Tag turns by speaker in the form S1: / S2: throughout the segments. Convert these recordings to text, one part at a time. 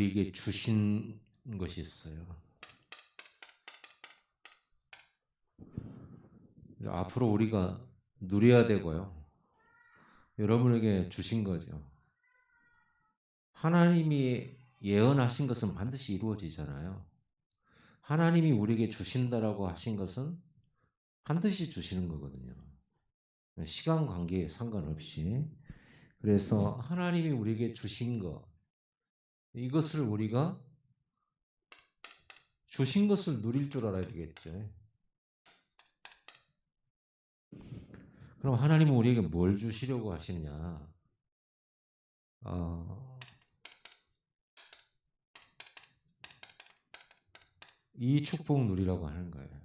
S1: 우리에게 주신 것이 있어요. 앞으로 우리가 누려야 되고요. 여러분에게 주신 거죠. 하나님이 예언하신 것은 반드시 이루어지잖아요. 하나님이 우리에게 주신다라고 하신 것은 반드시 주시는 거거든요. 시간 관계에 상관없이. 그래서 하나님이 우리에게 주신 것, 이것을 우리가 주신 것을 누릴 줄 알아야 되겠죠. 그럼 하나님은 우리에게 뭘 주시려고 하시느냐? 이 축복 누리라고 하는 거예요.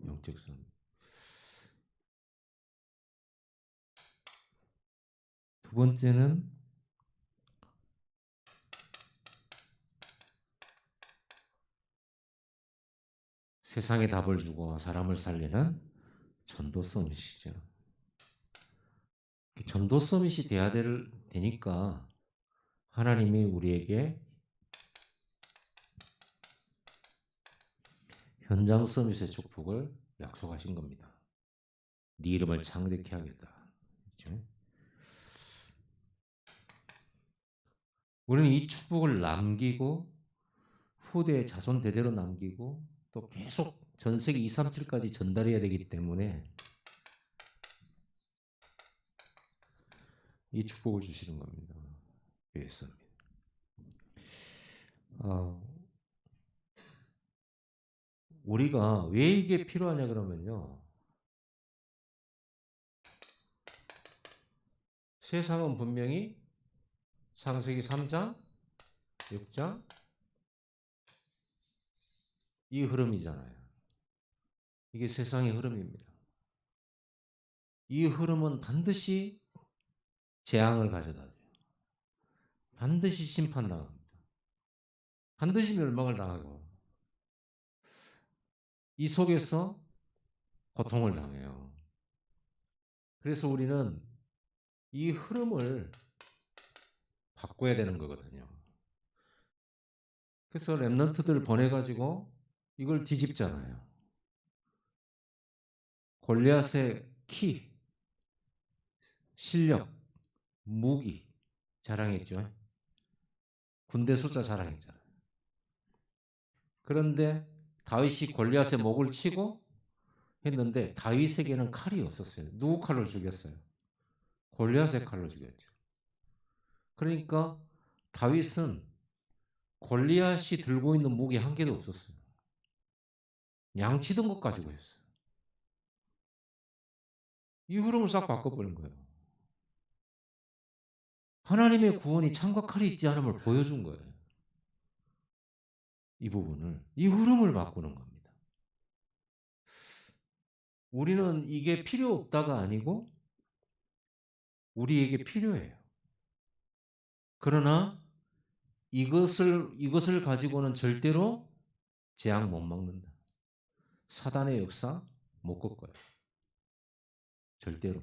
S1: 영적성. 두 번째는 세상에 답을 주고 사람을 살리는 전도 서밋이죠. 전도 서밋이 돼야 되니까 하나님이 우리에게 현장 서밋의 축복을 약속하신 겁니다. 네 이름을 창대케 하겠다. 그렇죠? 우리는 이 축복을 남기고 후대 자손 대대로 남기고 또 계속 전세기 237까지 전달해야 되기 때문에 이 축복을 주시는 겁니다. 위해서입니다. 우리가 왜 이게 필요하냐 그러면요. 세상은 분명히 창세기 3장, 6장 이 흐름이잖아요. 이게 세상의 흐름입니다. 이 흐름은 반드시 재앙을 가져다 줘요. 반드시 심판당합니다. 반드시 멸망을 당하고 이 속에서 고통을 당해요. 그래서 우리는 이 흐름을 바꿔야 되는 거거든요. 그래서 렘넌트들을 보내가지고 이걸 뒤집잖아요. 골리앗의 키, 실력, 무기 자랑했죠. 군대 숫자 자랑했잖아요. 그런데 다윗이 골리앗의 목을 치고 했는데 다윗에게는 칼이 없었어요. 누구 칼로 죽였어요? 골리앗의 칼로 죽였죠. 그러니까 다윗은 골리앗이 들고 있는 무기 한 개도 없었어요. 양치던 것 가지고 했어요. 이 흐름을 싹 바꿔버린 거예요. 하나님의 구원이 창과 칼이 있지 않음을 보여준 거예요. 이 부분을, 이 흐름을 바꾸는 겁니다. 우리는 이게 필요 없다가 아니고 우리에게 필요해요. 그러나 이것을 가지고는 절대로 재앙 못 막는다. 사단의 역사 못 꺾어요. 절대로.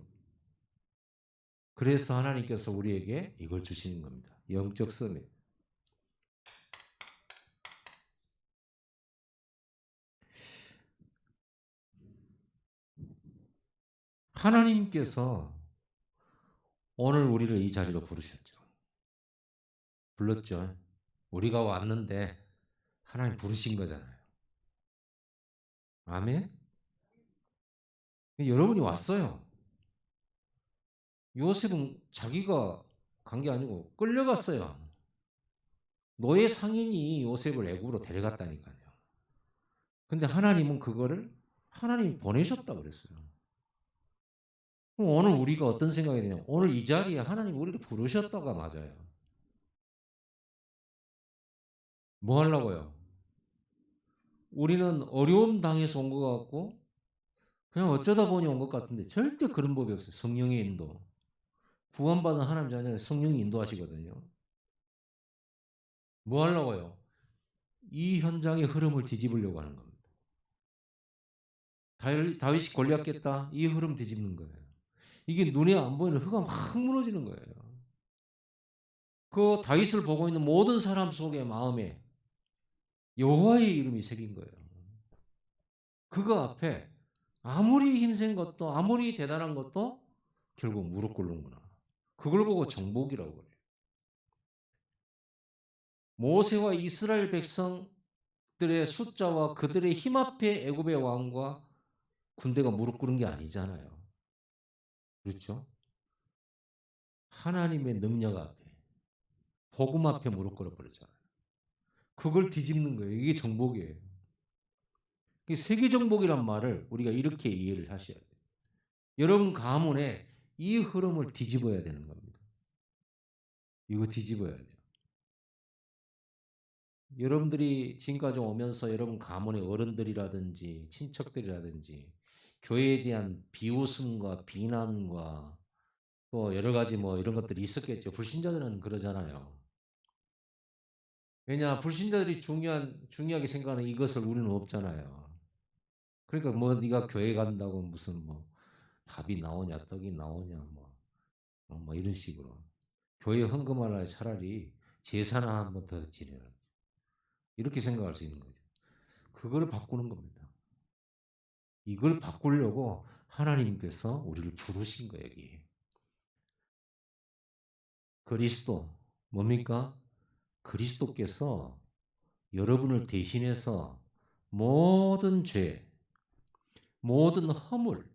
S1: 그래서 하나님께서 우리에게 이걸 주시는 겁니다. 영적 서밋. 하나님께서 오늘 우리를 이 자리로 부르셨죠. 불렀죠. 우리가 왔는데 하나님 부르신 거잖아요. 아멘? 여러분이 왔어요. 요셉은 자기가 간 게 아니고 끌려갔어요. 노예 상인이 요셉을 애굽으로 데려갔다니까요. 근데 하나님은 그거를 하나님이 보내셨다 그랬어요. 그럼 오늘 우리가 어떤 생각이 드냐? 오늘 이 자리에 하나님 우리를 부르셨다가 맞아요. 뭐 하려고요? 우리는 어려움 당해서 온 것 같고 그냥 어쩌다 보니 온 것 같은데 절대 그런 법이 없어요. 성령의 인도. 구원받은 하나님 자녀는 성령이 인도하시거든요. 뭐 하려고요? 이 현장의 흐름을 뒤집으려고 하는 겁니다. 다윗이 골리앗 깼다. 이 흐름 뒤집는 거예요. 이게 눈에 안 보이는 흙가 확 무너지는 거예요. 그 다윗을 보고 있는 모든 사람 속의 마음에 여호와의 이름이 새긴 거예요. 그거 앞에 아무리 힘센 것도 아무리 대단한 것도 결국 무릎 꿇는구나. 그걸 보고 정복이라고 그래요. 모세와 이스라엘 백성들의 숫자와 그들의 힘 앞에 애굽의 왕과 군대가 무릎 꿇은 게 아니잖아요. 그렇죠? 하나님의 능력 앞에, 복음 앞에 무릎 꿇어 버렸잖아요. 그걸 뒤집는 거예요. 이게 정복이에요. 세계 정복이란 말을 우리가 이렇게 이해를 하셔야 돼요. 여러분 가문에 이 흐름을 뒤집어야 되는 겁니다. 이거 뒤집어야 돼요. 여러분들이 지금까지 오면서 여러분 가문의 어른들이라든지 친척들이라든지 교회에 대한 비웃음과 비난과 또 여러 가지 뭐 이런 것들이 있었겠죠. 불신자들은 그러잖아요. 왜냐 불신자들이 중요하게 생각하는 이것을 우리는 없잖아요. 그러니까 뭐 네가 교회 간다고 무슨 뭐 밥이 나오냐 떡이 나오냐 뭐 이런 식으로 교회 헌금하려 차라리 제사나 한번 더 지내라 이렇게 생각할 수 있는 거죠. 그거를 바꾸는 겁니다. 이걸 바꾸려고 하나님께서 우리를 부르신 거예요. 여기. 그리스도 뭡니까? 그리스도께서 여러분을 대신해서 모든 죄, 모든 허물,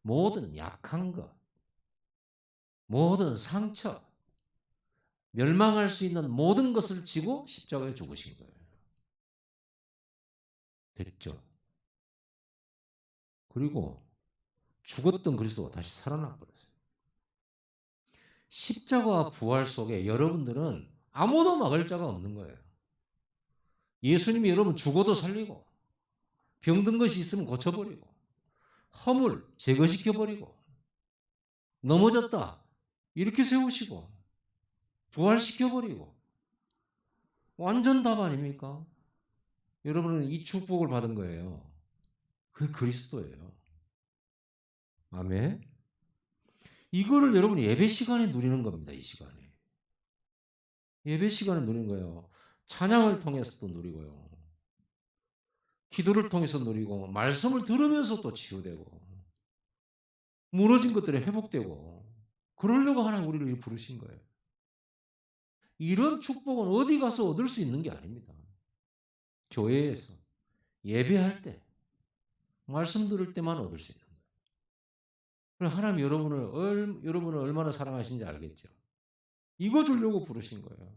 S1: 모든 약한 것, 모든 상처, 멸망할 수 있는 모든 것을 지고 십자가에 죽으신 거예요. 됐죠? 그리고 죽었던 그리스도가 다시 살아나 버렸어요. 십자가와 부활 속에 여러분들은 아무도 막을 자가 없는 거예요. 예수님이 여러분 죽어도 살리고 병든 것이 있으면 고쳐버리고 허물 제거시켜버리고 넘어졌다 이렇게 세우시고 부활시켜버리고 완전 답 아닙니까? 여러분은 이 축복을 받은 거예요. 그게 그리스도예요. 아멘. 이거를 여러분 예배 시간에 누리는 겁니다. 이 시간에. 예배 시간에 누리는 거예요. 찬양을 통해서도 누리고요. 기도를 통해서 누리고 말씀을 들으면서 또 치유되고 무너진 것들이 회복되고 그러려고 하나님 우리를 부르신 거예요. 이런 축복은 어디 가서 얻을 수 있는 게 아닙니다. 교회에서 예배할 때 말씀 들을 때만 얻을 수 있는 거예요. 하나님 여러분을 얼마나 사랑하시는지 알겠죠. 이거 주려고 부르신 거예요.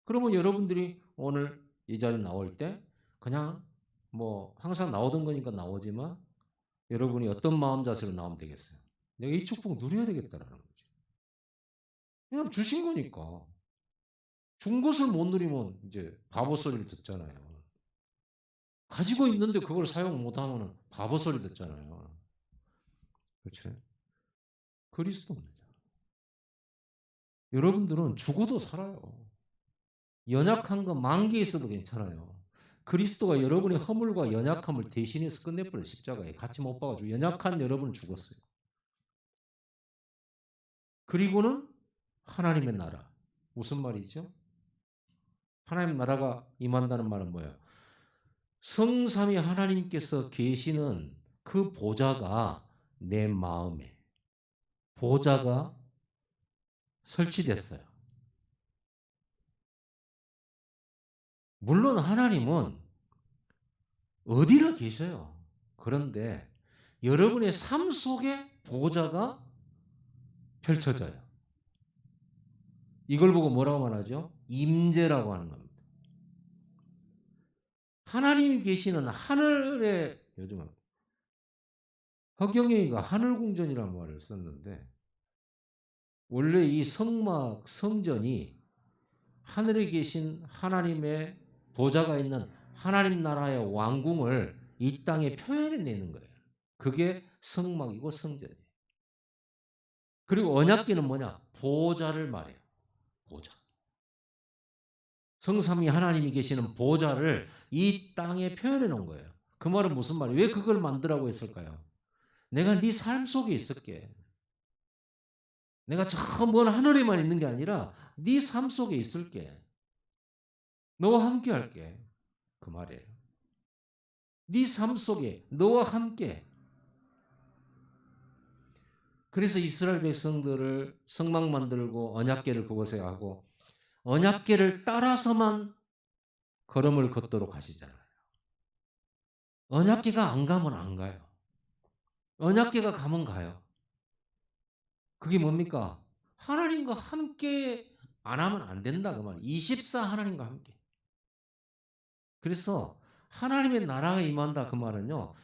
S1: 그러면 여러분들이 오늘 이 자리에 나올 때 그냥 뭐 항상 나오던 거니까 나오지만 여러분이 어떤 마음 자세로 나오면 되겠어요? 내가 이 축복 누려야 되겠다라는 거죠. 그냥 주신 거니까. 준 것을 못 누리면 이제 바보 소리를 듣잖아요. 가지고 있는데 그걸 사용 못하면 바보 소리 듣잖아요. 그렇죠? 그리스도입니다. 여러분들은 죽어도 살아요. 연약한 거 만개 있어도 괜찮아요. 그리스도가 여러분의 허물과 연약함을 대신해서 끝내버려 십자가에 같이 못 박아주고 연약한 여러분은 죽었어요. 그리고는 하나님의 나라. 무슨 말이죠? 하나님 나라가 임한다는 말은 뭐예요? 성삼위 하나님께서 계시는 그 보좌가 내 마음에 보좌가 설치됐어요. 물론 하나님은 어디로 계셔요. 그런데 여러분의 삶 속에 보좌가 펼쳐져요. 이걸 보고 뭐라고 말하죠? 임재라고 하는 겁니다. 하나님이 계시는 하늘에 요즘은 허경영이가 하늘궁전이라는 말을 썼는데 원래 이 성막 성전이 하늘에 계신 하나님의 보좌가 있는 하나님 나라의 왕궁을 이 땅에 표현해내는 거예요. 그게 성막이고 성전이에요. 그리고 언약궤는 뭐냐? 보좌를 말해요. 보좌. 성삼위 하나님이 계시는 보좌를 이 땅에 표현해 놓은 거예요. 그 말은 무슨 말이에요? 왜 그걸 만들라고 했을까요? 내가 네 삶 속에 있을게. 내가 저 먼 하늘에만 있는 게 아니라 네 삶 속에 있을게. 너와 함께 할게. 그 말이에요. 네 삶 속에 너와 함께. 그래서 이스라엘 백성들을 성막 만들고 언약궤를 그곳에 하고 언약궤를 따라서만 걸음을 걷도록 하시잖아요. 언약궤가 안 가면 안 가요. 언약궤가 가면 가요. 그게 뭡니까? 하나님과 함께 안 하면 안 된다 그 말이에요. 24 하나님과 함께. 그래서 하나님의 나라가 임한다 그 말은요.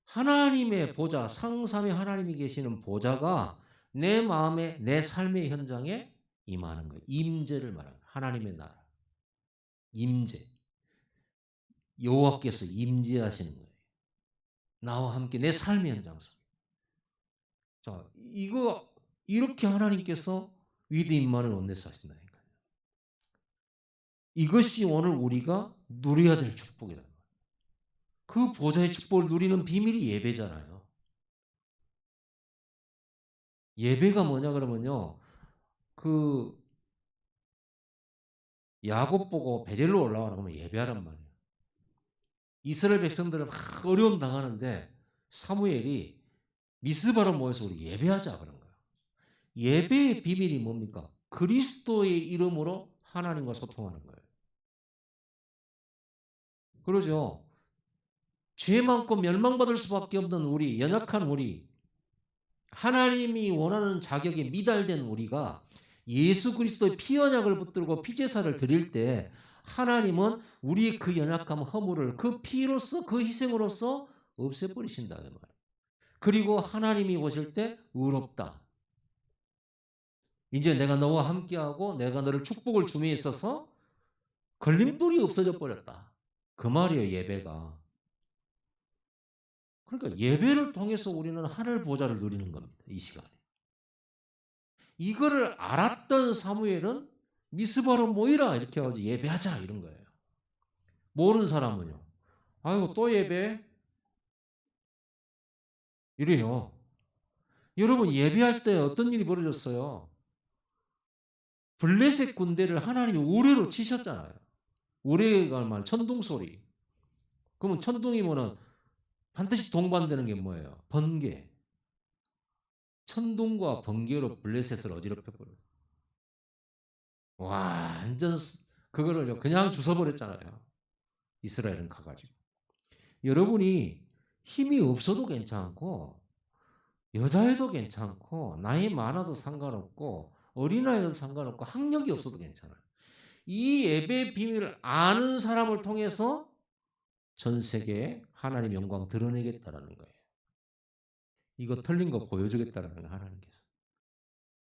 S1: 하나님의 보좌, 상삼위 하나님이 계시는 보좌가 내 마음에 내 삶의 현장에 임하는 거예요. 임재를 말하는 거예요. 하나님의 나라. 임재. 여호와께서 임재하시는 거예요. 나와 함께 내 삶의 현장 속에. 자, 이거 이렇게 하나님께서 위드 임마누엘 원내서 하신다니까요. 이것이 오늘 우리가 누려야 될 축복이다. 그 보좌의 축복을 누리는 비밀이 예배잖아요. 예배가 뭐냐 그러면요. 그 야곱 보고 베델로 올라가라 그러면 예배하란 말이에요. 이스라엘 백성들은 막 어려움 당하는데 사무엘이 미스바로 모여서 우리 예배하자 그런 거예요. 예배의 비밀이 뭡니까? 그리스도의 이름으로 하나님과 소통하는 거예요. 그러죠. 죄 많고 멸망받을 수밖에 없는 우리, 연약한 우리, 하나님이 원하는 자격에 미달된 우리가 예수 그리스도의 피 언약을 붙들고 피제사를 드릴 때 하나님은 우리의 그 연약함, 허물을 그 피로써 그 희생으로써 없애버리신다 그 말이에요. 그리고 하나님이 보실 때 의롭다. 이제 내가 너와 함께하고 내가 너를 축복을 줌에 있어서 걸림돌이 없어져 버렸다. 그 말이에요 예배가. 그러니까 예배를 통해서 우리는 하늘 보좌를 누리는 겁니다. 이 시간에. 이거를 알았던 사무엘은 미스바로 모이라 이렇게 해가지고 예배하자 이런 거예요. 모르는 사람은요. 아이고 또 예배? 이래요. 여러분 예배할 때 어떤 일이 벌어졌어요? 블레셋 군대를 하나님이 우레로 치셨잖아요. 우레가 말 천둥 소리. 그러면 천둥이면은 반드시 동반되는 게 뭐예요? 번개. 천둥과 번개로 블레셋을 어지럽혀 버려요. 완전 그거를 그냥 주워버렸잖아요. 이스라엘은 가가지고. 여러분이 힘이 없어도 괜찮고 여자여도 괜찮고 나이 많아도 상관없고 어린아이여도 상관없고 학력이 없어도 괜찮아요. 이 예배의 비밀을 아는 사람을 통해서 전 세계에 하나님의 영광 드러내겠다라는 거예요. 이거 틀린 거 보여주겠다라는 거예요. 하나님께서.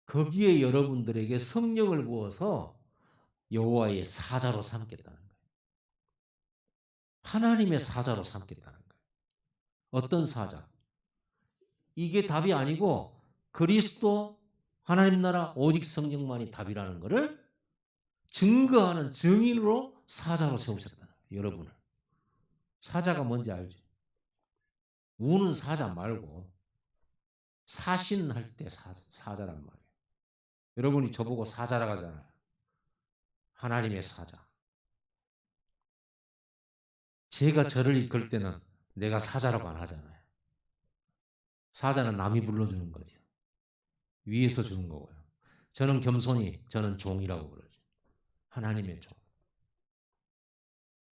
S1: 거기에 여러분들에게 성령을 부어서 여호와의 사자로 삼겠다는 거예요. 하나님의 사자로 삼겠다는 거예요. 어떤 사자? 이게 답이 아니고 그리스도 하나님 나라 오직 성령만이 답이라는 것을 증거하는 증인으로 사자로 세우셨다. 여러분을. 사자가 뭔지 알죠? 우는 사자 말고 사신할 때 사자란 말이에요. 여러분이 저보고 사자라고 하잖아요. 하나님의 사자. 제가 저를 이끌 때는 내가 사자라고 안 하잖아요. 사자는 남이 불러주는 거죠. 위에서 주는 거고요. 저는 겸손히 저는 종이라고 그러죠. 하나님의 종.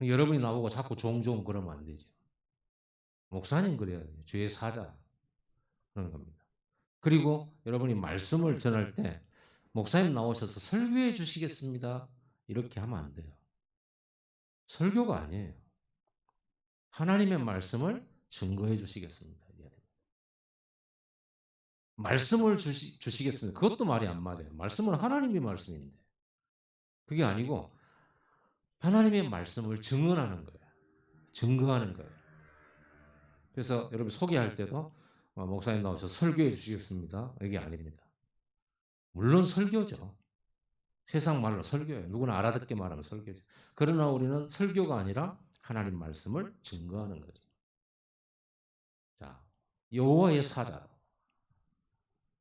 S1: 여러분이 나보고 자꾸 종종 그러면 안 되죠. 목사님 그래야 돼요. 주의 사자. 그런 겁니다. 그리고 여러분이 말씀을 전할 때 목사님 나오셔서 설교해 주시겠습니다. 이렇게 하면 안 돼요. 설교가 아니에요. 하나님의 말씀을 증거해 주시겠습니다. 말씀을 주시겠습니다. 그것도 말이 안 맞아요. 말씀은 하나님의 말씀인데. 그게 아니고 하나님의 말씀을 증언하는 거예요. 증거하는 거예요. 그래서 여러분 소개할 때도 목사님 나오셔서 설교해 주시겠습니다. 이게 아닙니다. 물론 설교죠. 세상 말로 설교예요. 누구나 알아듣게 말하면 설교죠. 그러나 우리는 설교가 아니라 하나님 말씀을 증거하는 거죠. 자, 여호와의 사자로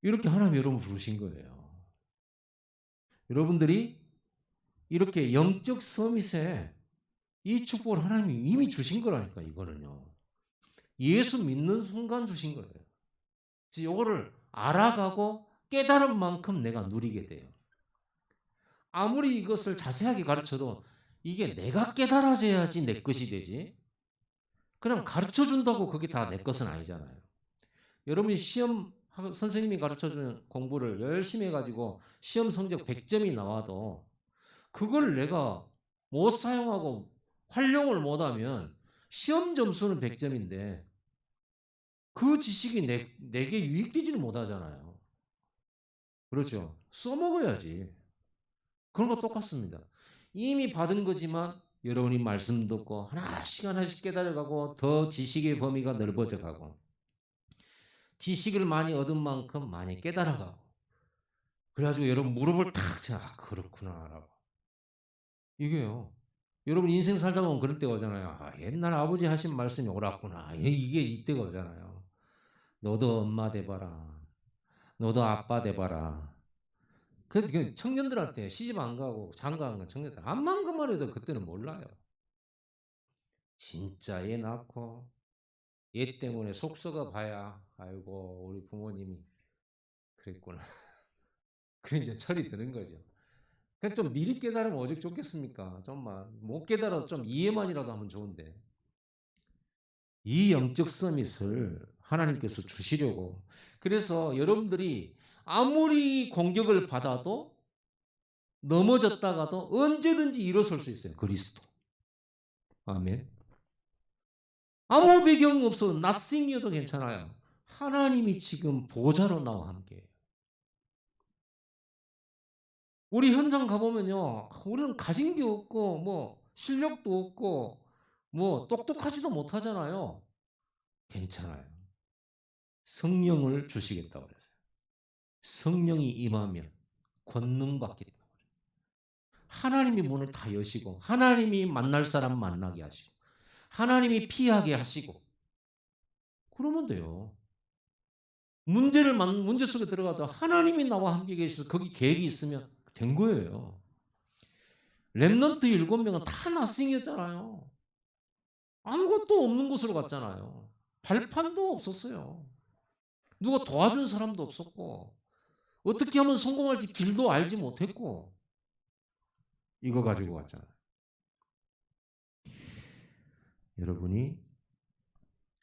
S1: 이렇게 하나님 여러분 부르신 거예요. 여러분들이 이렇게 영적 서밋에 이 축복을 하나님이 이미 주신 거라니까 이거는요. 예수 믿는 순간 주신 거예요. 그래서 이거를 알아가고 깨달은 만큼 내가 누리게 돼요. 아무리 이것을 자세하게 가르쳐도 이게 내가 깨달아져야지 내 것이 되지. 그냥 가르쳐 준다고 그게 다 내 것은 아니잖아요. 여러분이 시험 선생님이 가르쳐주는 공부를 열심히 해가지고 시험 성적 100점이 나와도 그걸 내가 못 사용하고 활용을 못하면 시험 점수는 100점인데 그 지식이 내게 유익되지를 못하잖아요. 그렇죠. 써먹어야지. 그런 거 똑같습니다. 이미 받은 거지만 여러분이 말씀 듣고 하나씩 하나씩 깨달아가고 더 지식의 범위가 넓어져 가고 지식을 많이 얻은 만큼 많이 깨달아가고 그래가지고 여러분 무릎을 탁 쳐. 아, 그렇구나라고. 이게요. 여러분 인생 살다 보면 그럴 때가 오잖아요. 아, 옛날 아버지 하신 말씀이 옳았구나. 이게 이때가 오잖아요. 너도 엄마 돼봐라. 너도 아빠 돼봐라. 그 청년들한테 시집 안 가고 장가 안 간 청년들 암만 그만 해도 그때는 몰라요. 진짜 애 낳고 얘 때문에 속 썩어 봐야 아이고 우리 부모님이 그랬구나. 그래 이제 철이 드는 거죠. 그냥 좀 미리 깨달으면 오직 좋겠습니까? 좀만 못 깨달아도 좀 이해만이라도 하면 좋은데 이 영적 서밋을 하나님께서 주시려고 그래서 여러분들이 아무리 공격을 받아도 넘어졌다가도 언제든지 일어설 수 있어요. 그리스도. 아멘. 아무 배경 없어도 nothing이어도 괜찮아요. 하나님이 지금 보좌로 나와 함께해요. 우리 현장 가보면요. 우리는 가진 게 없고 뭐 실력도 없고 뭐 똑똑하지도 못하잖아요. 괜찮아요. 성령을 주시겠다고 그랬어요. 성령이 임하면 권능 받겠다고 그래요. 하나님이 문을 다 여시고 하나님이 만날 사람 만나게 하시고 하나님이 피하게 하시고 그러면 돼요. 문제 속에 들어가도 하나님이 나와 함께 계셔서 거기 계획이 있으면 된 거예요. 렘넌트 7명은 다 나싱이었잖아요. 아무것도 없는 곳으로 갔잖아요. 발판도 없었어요. 누가 도와준 사람도 없었고 어떻게 하면 성공할지 길도 알지 못했고 이거 가지고 왔잖아요. 여러분이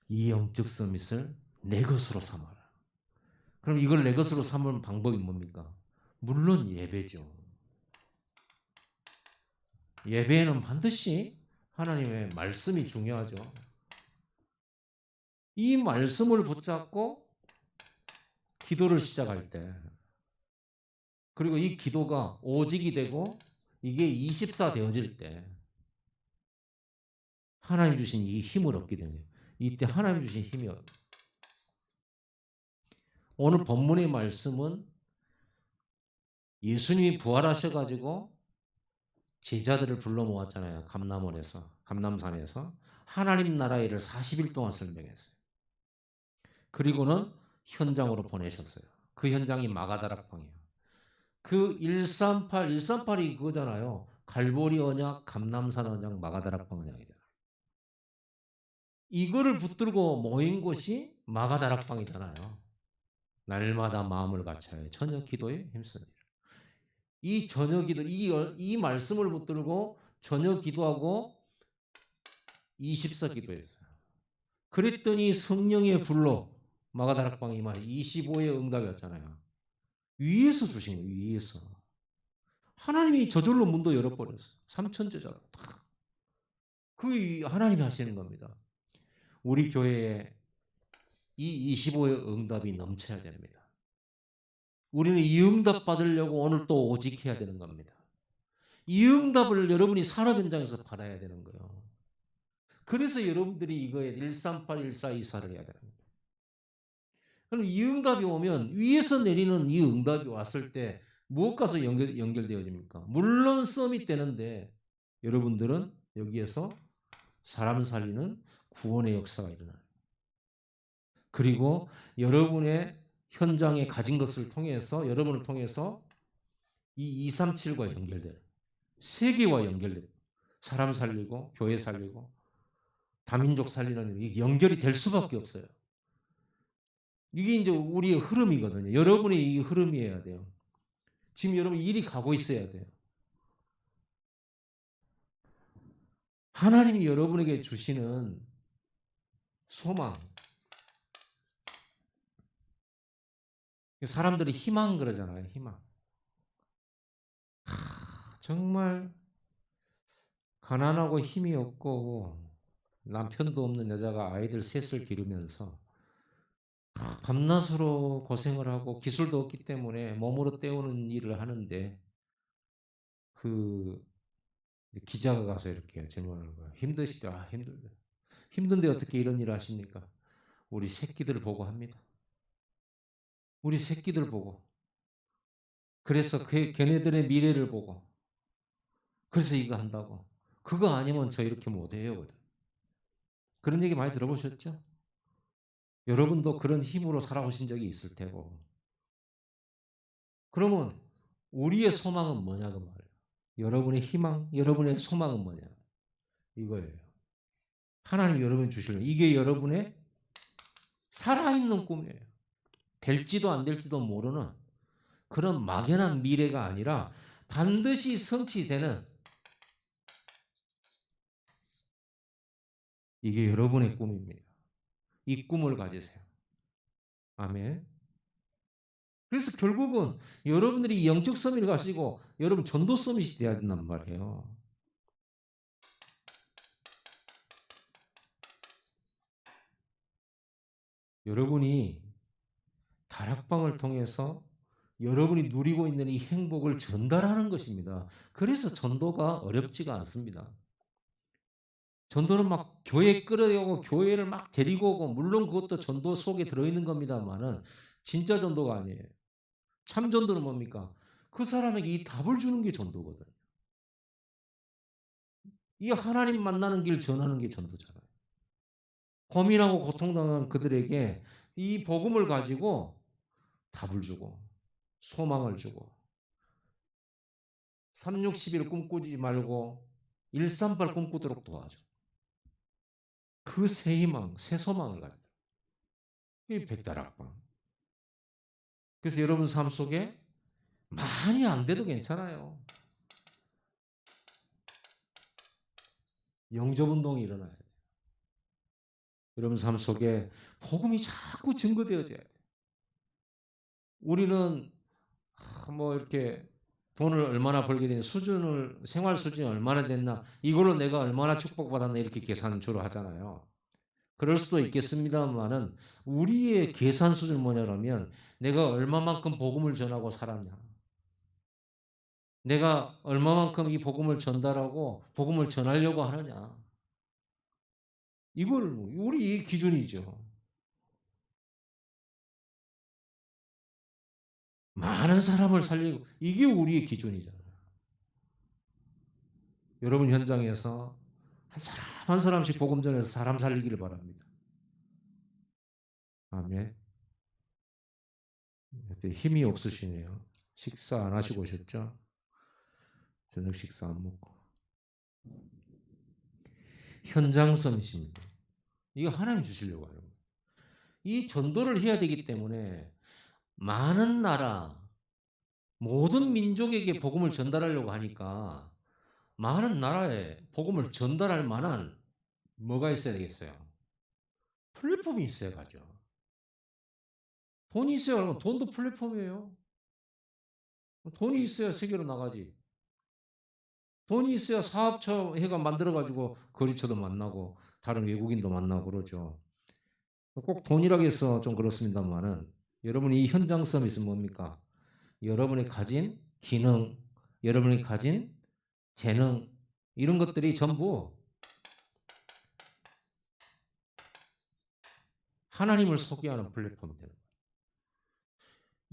S1: 이 영적 서밋을 내 것으로 삼아라. 그럼 이걸 내 것으로 삼는 방법이 뭡니까? 물론 예배죠. 예배에는 반드시 하나님의 말씀이 중요하죠. 이 말씀을 붙잡고 기도를 시작할 때 그리고 이 기도가 오직이 되고 이게 24 되어질 때 하나님 주신 이 힘을 얻게 됩니다. 이때 하나님 주신 힘이 오늘 본문의 말씀은 예수님이 부활하셔가지고 제자들을 불러 모았잖아요. 감남산에서 하나님 나라 일을 40일 동안 설명했어요. 그리고는 현장으로 보내셨어요. 그 현장이 마가다락방이에요. 그 138이 그거잖아요. 갈보리 언약, 감남산 언약, 마가다락방 언약이잖아요. 이거를 붙들고 모인 곳이 마가다락방이잖아요. 날마다 마음을 같이하여 저녁 기도에 힘쓰니라. 이 저녁 기도, 이 말씀을 붙들고 저녁 기도하고 20서 기도했어요. 그랬더니 성령의 불로 마가다락방이 말 25의 응답이었잖아요. 위에서 주신 거예요. 위에서. 하나님이 저절로 문도 열어버렸어요. 삼천제자도 다. 그 하나님이 하시는 겁니다. 우리 교회에 이 25의 응답이 넘쳐야 됩니다. 우리는 이 응답 받으려고 오늘 또 오직해야 되는 겁니다. 이 응답을 여러분이 산업 현장에서 받아야 되는 거예요. 그래서 여러분들이 이거에 138, 1424를 해야 되는 거예요. 그럼 이 응답이 오면 위에서 내리는 이 응답이 왔을 때 무엇과서 연결되어집니까? 물론 썸이 되는데 여러분들은 여기에서 사람 살리는 구원의 역사가 일어나요. 그리고 여러분의 현장에 가진 것을 통해서 여러분을 통해서 이 237과 연결돼요. 세계와 연결돼요. 사람 살리고 교회 살리고 다민족 살리는 이 연결이 될 수밖에 없어요. 이게 이제 우리의 흐름이거든요. 여러분의 이 흐름이어야 돼요. 지금 여러분 일이 가고 있어야 돼요. 하나님이 여러분에게 주시는 소망. 사람들이 희망 그러잖아요. 희망. 정말 가난하고 힘이 없고 남편도 없는 여자가 아이들 셋을 기르면서 밤낮으로 고생을 하고 기술도 없기 때문에 몸으로 때우는 일을 하는데 그 기자가 가서 이렇게 질문하는 거예요. 힘드시죠? 아, 힘들다. 힘든데 어떻게 이런 일을 하십니까? 우리 새끼들 보고 합니다. 우리 새끼들 보고. 그래서 걔네들의 미래를 보고. 그래서 이거 한다고. 그거 아니면 저 이렇게 못해요. 그런 얘기 많이 들어보셨죠? 여러분도 그런 힘으로 살아오신 적이 있을 테고. 그러면 우리의 소망은 뭐냐 그 말이에요. 여러분의 희망, 여러분의 소망은 뭐냐 이거예요. 하나님 여러분 주시는 이게 여러분의 살아있는 꿈이에요. 될지도 안 될지도 모르는 그런 막연한 미래가 아니라 반드시 성취되는 이게 여러분의 꿈입니다. 이 꿈을 가지세요. 아멘. 그래서 결국은 여러분들이 영적 서밋을 가시고 여러분 전도 서밋이 돼야 된단 말이에요. 여러분이 다락방을 통해서 여러분이 누리고 있는 이 행복을 전달하는 것입니다. 그래서 전도가 어렵지가 않습니다. 전도는 막 교회 끌어오고 교회를 막 데리고 오고 물론 그것도 전도 속에 들어있는 겁니다만은 진짜 전도가 아니에요. 참 전도는 뭡니까? 그 사람에게 이 답을 주는 게 전도거든요. 이 하나님 만나는 길 전하는 게 전도잖아요. 고민하고 고통당한 그들에게 이 복음을 가지고 답을 주고 소망을 주고 360일 꿈꾸지 말고 138 꿈꾸도록 도와줘. 그 새 희망, 새 소망을 가져요. 이 백다락방. 그래서 여러분 삶 속에 많이 안 돼도 괜찮아요. 영접운동이 일어나야 돼요. 여러분 삶 속에 복음이 자꾸 증거되어져야 돼요. 우리는 뭐 이렇게 돈을 얼마나 벌게 되냐, 생활 수준이 얼마나 됐나, 이걸로 내가 얼마나 축복받았나 이렇게 계산 주로 하잖아요. 그럴 수도 있겠습니다만은 우리의 계산 수준은 뭐냐면 내가 얼마만큼 복음을 전하고 살았냐. 내가 얼마만큼 이 복음을 전달하고 복음을 전하려고 하느냐. 이걸 우리 기준이죠. 많은 사람을 살리고 이게 우리의 기준이잖아요. 여러분 현장에서 한 사람 한 사람씩 복음 전해서 사람 살리기를 바랍니다. 아멘. 힘이 없으시네요. 식사 안 하시고 오셨죠? 저녁 식사 안 먹고. 현장 섬이십니다. 이거 하나님 주시려고 하는 거예요. 이 전도를 해야 되기 때문에 많은 나라, 모든 민족에게 복음을 전달하려고 하니까 많은 나라에 복음을 전달할 만한 뭐가 있어야 되겠어요? 플랫폼이 있어야죠. 돈이 있어야 돈도 플랫폼이에요. 돈이 있어야 세계로 나가지. 돈이 있어야 사업처 해가 만들어가지고 거리처도 만나고 다른 외국인도 만나고 그러죠. 꼭 돈이라고 해서 좀 그렇습니다만은 여러분이 이 현장 서밋은 뭡니까? 여러분이 가진 기능, 여러분이 가진 재능 이런 것들이 전부 하나님을 소개하는 플랫폼이 되는 거예요.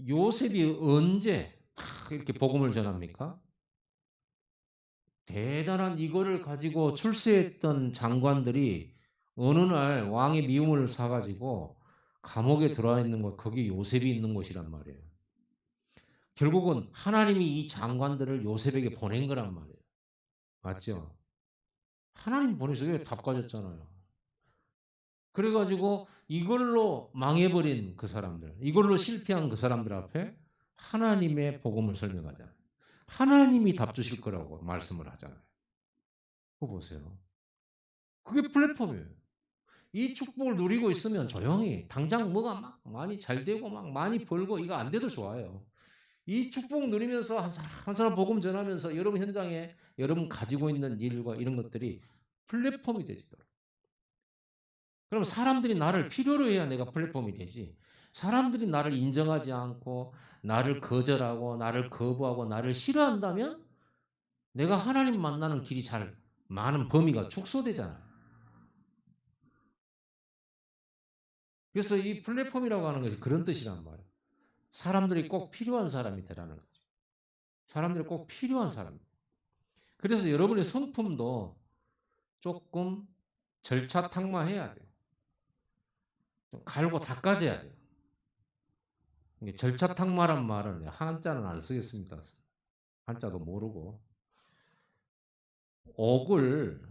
S1: 요셉이 언제 이렇게 복음을 전합니까? 대단한 이거를 가지고 출세했던 장관들이 어느 날 왕의 미움을 사가지고 감옥에 들어와 있는 거 거기 요셉이 있는 곳이란 말이에요. 결국은 하나님이 이 장관들을 요셉에게 보낸 거란 말이에요. 맞죠? 하나님 보내서 왜 답 가졌잖아요. 그래 가지고 이걸로 망해버린 그 사람들, 이걸로 실패한 그 사람들 앞에 하나님의 복음을 설명하잖아요. 하나님이 답 주실 거라고 말씀을 하잖아요. 그거 보세요. 그게 플랫폼이에요. 이 축복을 누리고 있으면 조용히 당장 뭐가 막 많이 잘 되고 막 많이 벌고 이거 안 돼도 좋아요. 이 축복 누리면서 한 사람 한 사람 복음 전하면서 여러분 현장에 여러분 가지고 있는 일과 이런 것들이 플랫폼이 되시도록. 그럼 사람들이 나를 필요로 해야 내가 플랫폼이 되지. 사람들이 나를 인정하지 않고 나를 거절하고 나를 거부하고 나를 싫어한다면 내가 하나님 만나는 길이 잘 많은 범위가 축소되잖아요. 그래서 이 플랫폼이라고 하는 것이 그런 뜻이란 말이에요. 사람들이 꼭 필요한 사람이 되라는 거죠. 사람들이 꼭 필요한 사람. 그래서 여러분의 성품도 조금 절차탕마해야 돼요. 좀 갈고 닦아져야 돼요. 이게 절차탕마란 말은 한자는 안 쓰겠습니다. 한자도 모르고 옥을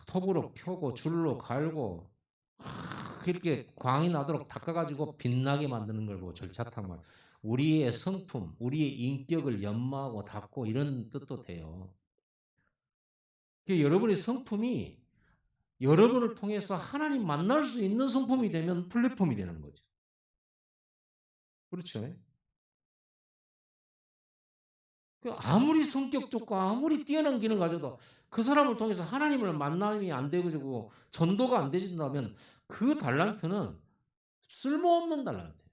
S1: 톱으로 펴고 줄로 갈고 이렇게 광이 나도록 닦아가지고 빛나게 만드는 걸 보고 절차탕마. 우리의 성품, 우리의 인격을 연마하고 닦고 이런 뜻도 돼요. 여러분의 성품이 여러분을 통해서 하나님 만날 수 있는 성품이 되면 플랫폼이 되는 거죠. 그렇죠? 아무리 성격 좋고 아무리 뛰어난 기능 가져도 그 사람을 통해서 하나님을 만남이 안 되고 전도가 안 되진다면 그 달란트는 쓸모없는 달란트예요.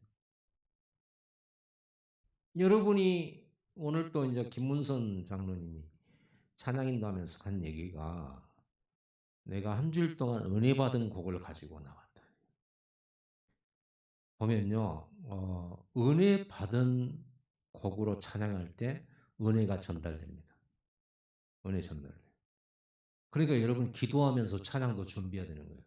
S1: 여러분이 오늘 또 이제 김문선 장로님이 찬양인도 하면서 한 얘기가 내가 한 주일 동안 은혜 받은 곡을 가지고 나왔다. 보면요, 은혜 받은 곡으로 찬양할 때 은혜가 전달됩니다. 은혜 전달. 그러니까 여러분 기도하면서 찬양도 준비해야 되는 거예요.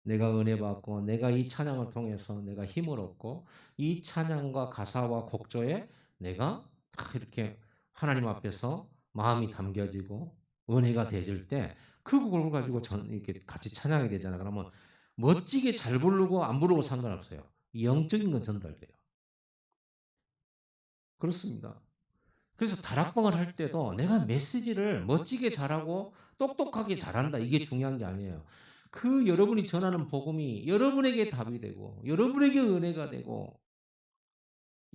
S1: 내가 은혜 받고 내가 이 찬양을 통해서 내가 힘을 얻고 이 찬양과 가사와 곡조에 내가 딱 이렇게 하나님 앞에서 마음이 담겨지고 은혜가 되질 때 그 곡을 가지고 이렇게 같이 찬양이 되잖아요. 그러면 멋지게 잘 부르고 안 부르고 상관없어요. 영적인 건 전달돼요. 그렇습니다. 그래서 다락방을 할 때도 내가 메시지를 멋지게 잘하고 똑똑하게 잘한다. 이게 중요한 게 아니에요. 그 여러분이 전하는 복음이 여러분에게 답이 되고 여러분에게 은혜가 되고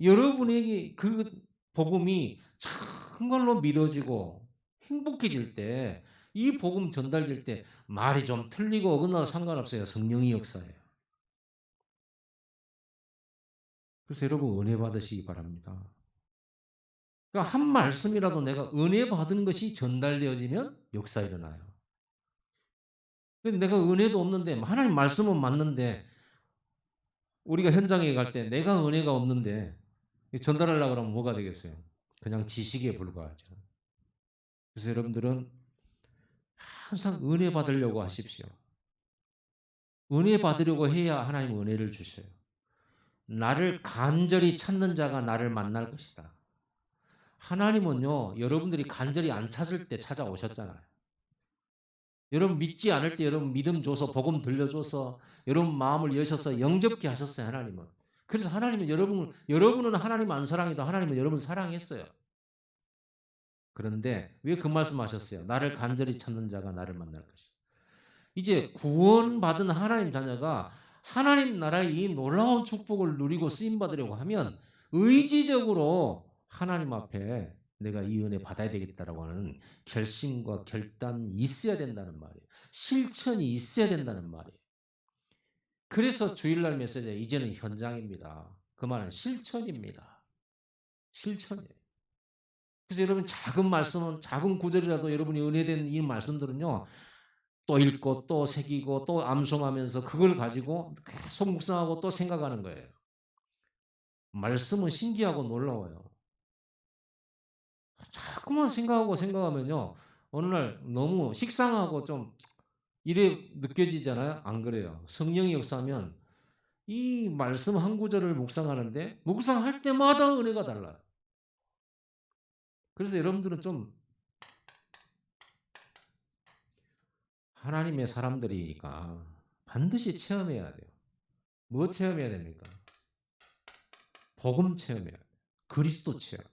S1: 여러분에게 그 복음이 정말로 믿어지고 행복해질 때 이 복음 전달될 때 말이 좀 틀리고 어긋나도 상관없어요. 성령의 역사예요. 그래서 여러분 은혜 받으시기 바랍니다. 그러니까 한 말씀이라도 내가 은혜 받은 것이 전달되어지면 역사 일어나요. 근데 내가 은혜도 없는데 하나님 말씀은 맞는데 우리가 현장에 갈 때 내가 은혜가 없는데 전달하려고 그러면 뭐가 되겠어요? 그냥 지식에 불과하죠. 그래서 여러분들은 항상 은혜 받으려고 하십시오. 은혜 받으려고 해야 하나님 은혜를 주셔요. 나를 간절히 찾는 자가 나를 만날 것이다. 하나님은요, 여러분들이 간절히 안 찾을 때 찾아오셨잖아요. 여러분 믿지 않을 때 여러분 믿음 줘서 복음 들려줘서 여러분 마음을 여셔서 영접케 하셨어요. 하나님은. 그래서 하나님은 여러분은 하나님 안 사랑해도 하나님은 여러분 사랑했어요. 그런데 왜 그 말씀하셨어요? 나를 간절히 찾는 자가 나를 만날 것이다. 이제 구원받은 하나님 자녀가 하나님 나라의 이 놀라운 축복을 누리고 쓰임 받으려고 하면 의지적으로 하나님 앞에 내가 이 은혜 받아야 되겠다라고 하는 결심과 결단이 있어야 된다는 말이에요. 실천이 있어야 된다는 말이에요. 그래서 주일날 메시지 이제는 현장입니다. 그 말은 실천입니다. 실천이에요. 그래서 여러분 작은 말씀은 작은 구절이라도 여러분이 은혜된 이 말씀들은요. 또 읽고 또 새기고 또 암송하면서 그걸 가지고 계속 묵상하고 또 생각하는 거예요. 말씀은 신기하고 놀라워요. 자꾸만 생각하고 생각하면요. 어느 날 너무 식상하고 좀 이래 느껴지잖아요. 안 그래요. 성령이 역사하면 이 말씀 한 구절을 묵상하는데 묵상할 때마다 은혜가 달라요. 그래서 여러분들은 좀 하나님의 사람들이니까 반드시 체험해야 돼요. 뭐 체험해야 됩니까? 복음 체험해야 돼요. 그리스도 체험.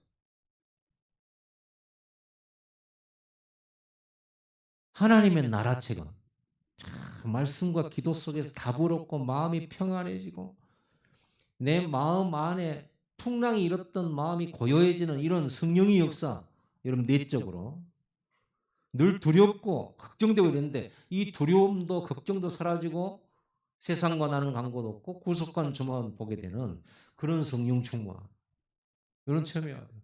S1: 하나님의 나라 체험. 말씀과 기도 속에서 답을 얻고 마음이 평안해지고 내 마음 안에 풍랑이 일었던 마음이 고요해지는 이런 성령의 역사. 여러분 내적으로 늘 두렵고 걱정되고 이랬는데 이 두려움도 걱정도 사라지고 세상과 나는 관계도 없고 구속한 주만 보게 되는 그런 성령 충만. 이런 체험해야 돼요.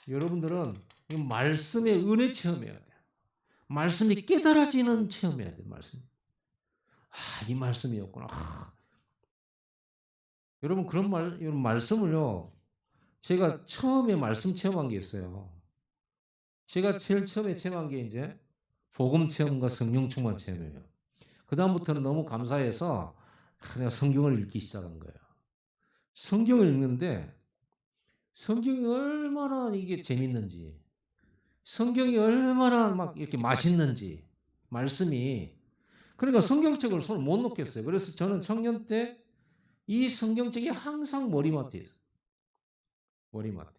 S1: 여러분들은 이 말씀의 은혜 체험해야 돼요. 말씀이 깨달아지는 체험해야 돼요. 말씀. 아, 이 말씀이었구나. 아. 여러분 그런 이런 말씀을요. 제가 처음에 말씀 체험한 게 있어요. 제가 제일 처음에 체험한 게 이제 복음 체험과 성령 충만 체험이에요. 그 다음부터는 너무 감사해서 내가 성경을 읽기 시작한 거예요. 성경을 읽는데 성경이 얼마나 이게 재밌는지, 성경이 얼마나 막 이렇게 맛있는지 말씀이 그러니까 성경책을 손을 못 놓겠어요. 그래서 저는 청년 때 이 성경책이 항상 머리맡에 있어요. 머리맡에.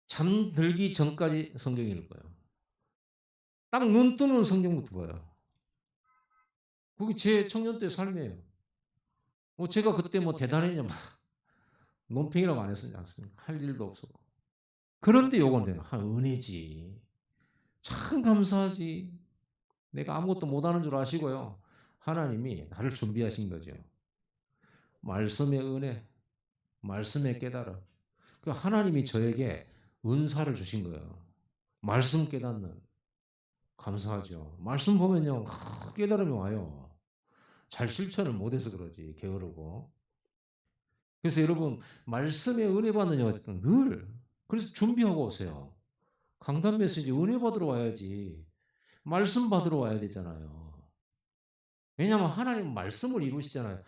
S1: 잠들기 전까지 성경 읽어요. 딱 눈 뜨는 성경부터 봐요. 그게 제 청년 때 삶이에요. 뭐 제가 그때 뭐 대단했냐, 논팽이라고 안 했지 않습니까? 할 일도 없었고. 그런데 요건 돼요. 은혜지. 참 감사하지. 내가 아무것도 못하는 줄 아시고요. 하나님이 나를 준비하신 거죠. 말씀의 은혜, 말씀의 깨달음. 그 하나님이 저에게 은사를 주신 거예요. 말씀 깨닫는. 감사하죠. 말씀 보면요. 깨달음이 와요. 잘 실천을 못해서 그러지. 게으르고. 그래서 여러분 말씀의 은혜 받는 여정 늘 그래서 준비하고 오세요. 강단 메시지 은혜 받으러 와야지. 말씀 받으러 와야 되잖아요. 왜냐하면 하나님 말씀을 이루시잖아요.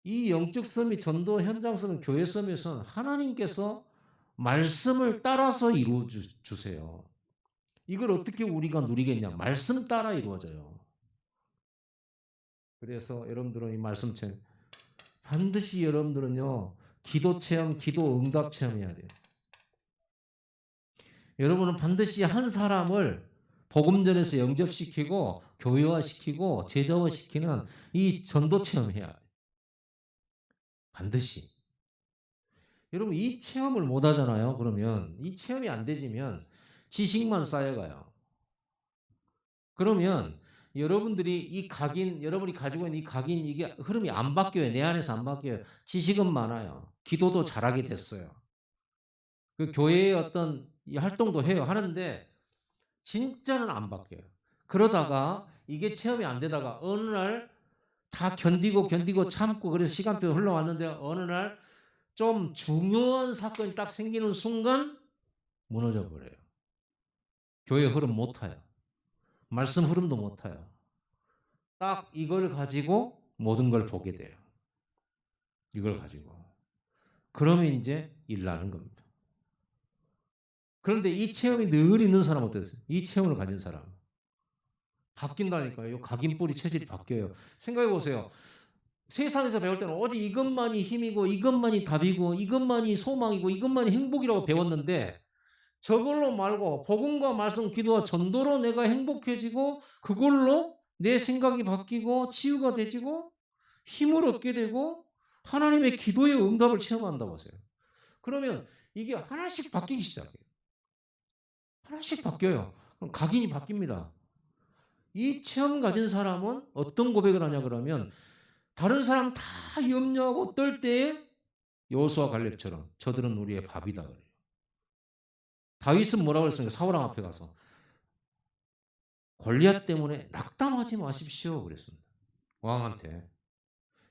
S1: 이 영적 섬이 전도 현장 섬은 교회 섬에서는 하나님께서 말씀을 따라서 이루어 주세요. 이걸 어떻게 우리가 누리겠냐? 말씀 따라 이루어져요. 그래서 여러분들은 이 말씀 체험 반드시 여러분들은요. 기도 체험, 기도 응답 체험해야 돼요. 여러분은 반드시 한 사람을 복음전에서 영접시키고 교회화시키고 제자화시키는 이 전도 체험해야 돼요. 반드시. 여러분 이 체험을 못 하잖아요. 그러면 이 체험이 안 되지면 지식만 쌓여가요. 그러면 여러분들이 이 각인, 여러분이 가지고 있는 이 각인 이게 흐름이 안 바뀌어요. 내 안에서 안 바뀌어요. 지식은 많아요. 기도도 잘하게 됐어요. 그 교회의 어떤 이 활동도 해요. 하는데 진짜는 안 바뀌어요. 그러다가 이게 체험이 안 되다가 어느 날 다 견디고 참고 그래서 시간표 흘러왔는데 어느 날 좀 중요한 사건이 딱 생기는 순간 무너져 버려요. 교회 흐름 못 타요. 말씀 흐름도 못 타요. 딱 이걸 가지고 모든 걸 보게 돼요. 이걸 가지고. 그러면 이제 일 나는 겁니다. 그런데 이 체험이 늘 있는 사람은 어떠세요? 이 체험을 가진 사람. 바뀐다니까요. 각인뿌리 체질이 바뀌어요. 생각해 보세요. 세상에서 배울 때는 오직 이것만이 힘이고 이것만이 답이고 이것만이 소망이고 이것만이 행복이라고 배웠는데 저걸로 말고 복음과 말씀, 기도와 전도로 내가 행복해지고 그걸로 내 생각이 바뀌고 치유가 되지고 힘을 얻게 되고 하나님의 기도의 응답을 체험한다고 하세요. 그러면 이게 하나씩 바뀌기 시작해요. 하나씩 바뀌어요. 그럼 각인이 바뀝니다. 이 체험 가진 사람은 어떤 고백을 하냐 그러면 다른 사람 다 염려하고 떨 때에 여호수아 갈렙처럼 저들은 우리의 밥이다 그래요. 다윗은 뭐라고 그랬습니까? 사울왕 앞에 가서 골리앗 때문에 낙담하지 마십시오 그랬습니다. 왕한테.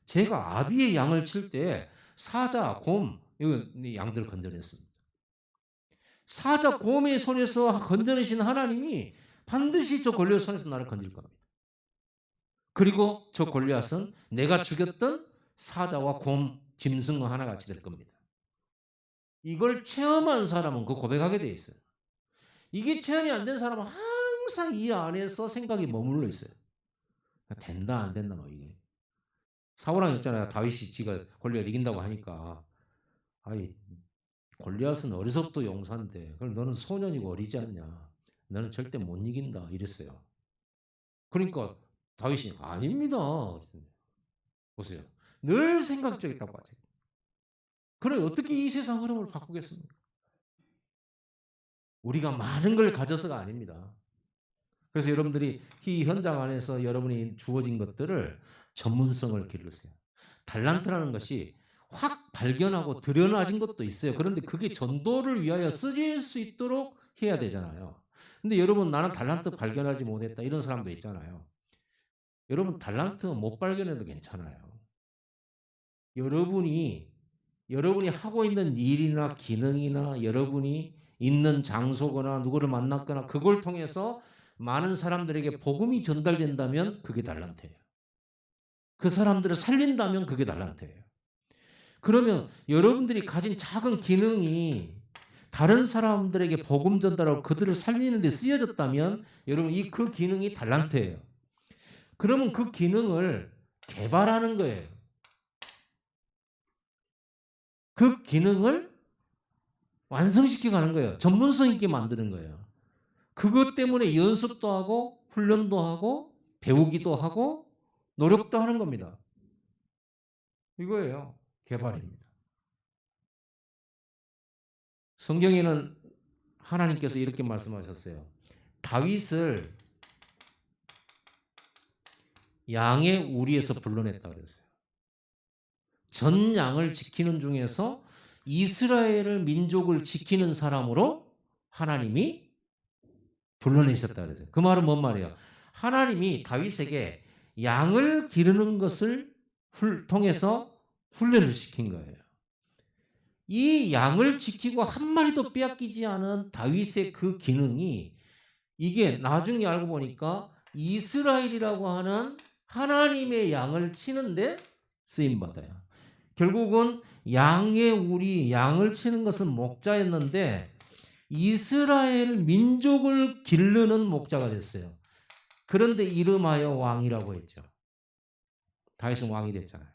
S1: 제가 아비의 양을 칠 때 사자, 곰 이 양들을 건져냈습니다. 사자, 곰의 손에서 건져내신 하나님이 반드시 저 골리앗 손에서 나를 건질 겁니다. 그리고 저 골리앗은 내가 죽였던 사자와 곰, 짐승과 하나같이 될 겁니다. 이걸 체험한 사람은 그 고백하게 돼 있어요. 이게 체험이 안 된 사람은 항상 이 안에서 생각이 머물러 있어요. 된다 안 된다 뭐 이게. 사울왕 있잖아요. 다윗이 지가 골리앗 이긴다고 하니까 아이 골리앗은 어리석도 용사인데 그럼 너는 소년이고 어리지 않냐. 너는 절대 못 이긴다 이랬어요. 그러니까 다윗이 아닙니다. 보세요. 늘 생각적이었다고 하죠. 그럼 어떻게 이 세상 흐름을 바꾸겠습니까? 우리가 많은 걸 가져서가 아닙니다. 그래서 여러분들이 이 현장 안에서 여러분이 주어진 것들을 전문성을 기르세요. 달란트라는 것이 확 발견하고 드러나진 것도 있어요. 그런데 그게 전도를 위하여 쓰질 수 있도록 해야 되잖아요. 근데 여러분 나는 달란트 발견하지 못했다 이런 사람도 있잖아요. 여러분 달란트 못 발견해도 괜찮아요. 여러분이 하고 있는 일이나 기능이나 여러분이 있는 장소거나 누구를 만났거나 그걸 통해서 많은 사람들에게 복음이 전달된다면 그게 달란트예요. 그 사람들을 살린다면 그게 달란트예요. 그러면 여러분들이 가진 작은 기능이 다른 사람들에게 복음 전달하고 그들을 살리는 데 쓰여졌다면 여러분 그 기능이 달란트예요. 그러면 그 기능을 개발하는 거예요. 그 기능을 완성시켜 가는 거예요. 전문성 있게 만드는 거예요. 그것 때문에 연습도 하고 훈련도 하고 배우기도 하고 노력도 하는 겁니다. 이거예요. 개발입니다. 성경에는 하나님께서 이렇게 말씀하셨어요. 다윗을 양의 우리에서 불러냈다 그랬어요. 전 양을 지키는 중에서 이스라엘을 민족을 지키는 사람으로 하나님이 불러내셨다 그랬어요. 그 말은 뭔 말이에요? 하나님이 다윗에게 양을 기르는 것을 통해서 훈련을 시킨 거예요. 이 양을 지키고 한 마리도 빼앗기지 않은 다윗의 그 기능이 이게 나중에 알고 보니까 이스라엘이라고 하는 하나님의 양을 치는데 쓰임 받아요. 결국은 양을 치는 것은 목자였는데 이스라엘 민족을 기르는 목자가 됐어요. 그런데 이름하여 왕이라고 했죠. 다윗은 왕이 됐잖아요.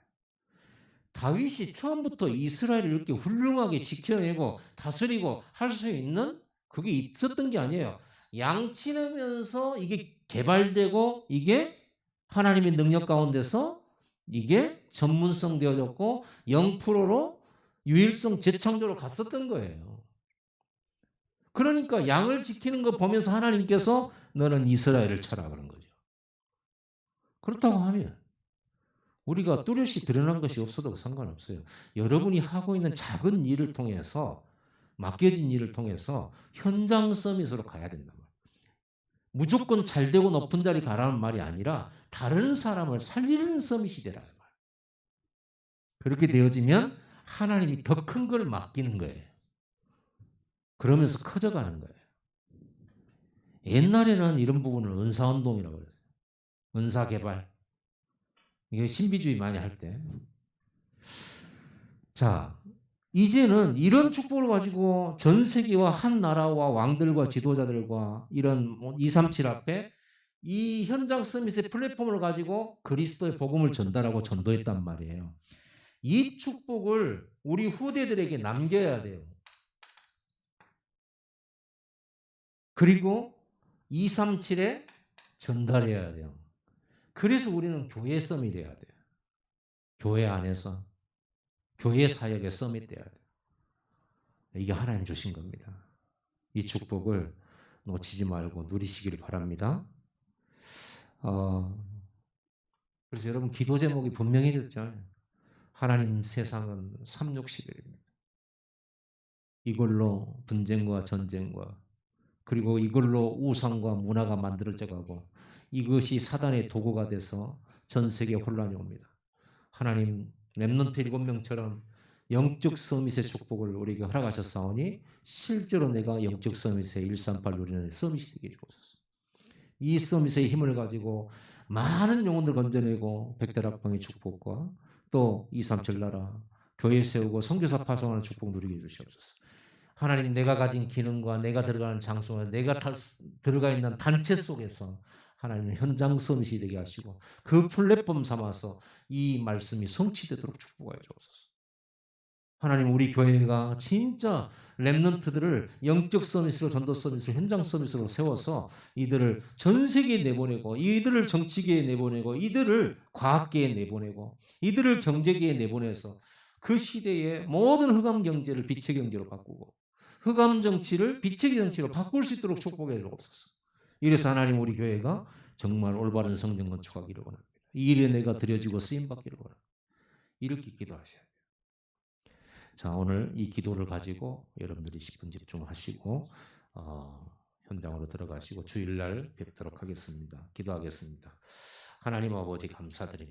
S1: 다윗이 처음부터 이스라엘을 이렇게 훌륭하게 지켜내고 다스리고 할 수 있는 그게 있었던 게 아니에요. 양 치면서 이게 개발되고 이게 하나님의 능력 가운데서 이게 전문성 되어졌고 0%로 유일성 재창조로 갔었던 거예요. 그러니까 양을 지키는 거 보면서 하나님께서 너는 이스라엘을 쳐라 그런 거죠. 그렇다고 하면 우리가 뚜렷이 드러난 것이 없어도 상관없어요. 여러분이 하고 있는 작은 일을 통해서 맡겨진 일을 통해서 현장 서밋으로 가야 된단 말이에요. 무조건 잘 되고 높은 자리 가라는 말이 아니라 다른 사람을 살리는 서밋이 되라는 말이에요. 그렇게 되어지면 하나님이 더 큰 걸 맡기는 거예요. 그러면서 커져가는 거예요. 옛날에는 이런 부분을 은사운동이라고 그랬어요. 은사개발. 이게 신비주의 많이 할 때. 자, 이제는 이런 축복을 가지고 전 세계와 한 나라와 왕들과 지도자들과 이런 237 앞에 이 현장 서밋의 플랫폼을 가지고 그리스도의 복음을 전달하고 전도했단 말이에요. 이 축복을 우리 후대들에게 남겨야 돼요. 그리고 237에 전달해야 돼요. 그래서 우리는 교회 서밋 돼야 돼요. 교회 안에서 교회 사역에 서밋 돼야 돼요. 이게 하나님 주신 겁니다. 이 축복을 놓치지 말고 누리시길 바랍니다. 그래서 여러분 기도 제목이 분명해졌죠. 하나님 세상은 360일입니다. 이걸로 분쟁과 전쟁과 그리고 이걸로 우상과 문화가 만들어져 가고 이것이 사단의 도구가 돼서 전 세계에 혼란이 옵니다. 하나님 렘넌트 7명처럼 영적 서밋의 축복을 우리에게 허락하셨사오니 실제로 내가 영적 서밋의 138 누리는 서밋이 되게 주옵소서. 이 서밋의 힘을 가지고 많은 영혼들 건져내고 백대락방의 축복과 또 237 나라 교회 세우고 선교사 파송하는 축복 누리게 해주시옵소서. 하나님 내가 가진 기능과 내가 들어가는 장소와 내가 들어가 있는 단체 속에서 하나님 현장 서밋이 되게 하시고 그 플랫폼 삼아서 이 말씀이 성취되도록 축복하여 주옵소서. 하나님 우리 교회가 진짜 렘넌트들을 영적 서밋으로 전도 서밋으로 현장 서밋으로 세워서 이들을 전 세계에 내보내고 이들을 정치계에 내보내고 이들을 과학계에 내보내고 이들을 경제계에 내보내서 그 시대의 모든 흑암 경제를 빛의 경제로 바꾸고 흑암 정치를 빛의 정치로 바꿀 수 있도록 축복해 주옵소서. 이래서 하나님 우리 교회가 정말 올바른 성전 건축하기를 원합니다. 이 일에 내가 드려지고 쓰임 받기를 원합니다. 이렇게 기도하셔야 돼요. 자, 오늘 이 기도를 가지고 여러분들이 10분 집중하시고 현장으로 들어가시고 주일날 뵙도록 하겠습니다. 기도하겠습니다. 하나님 아버지 감사드립니다.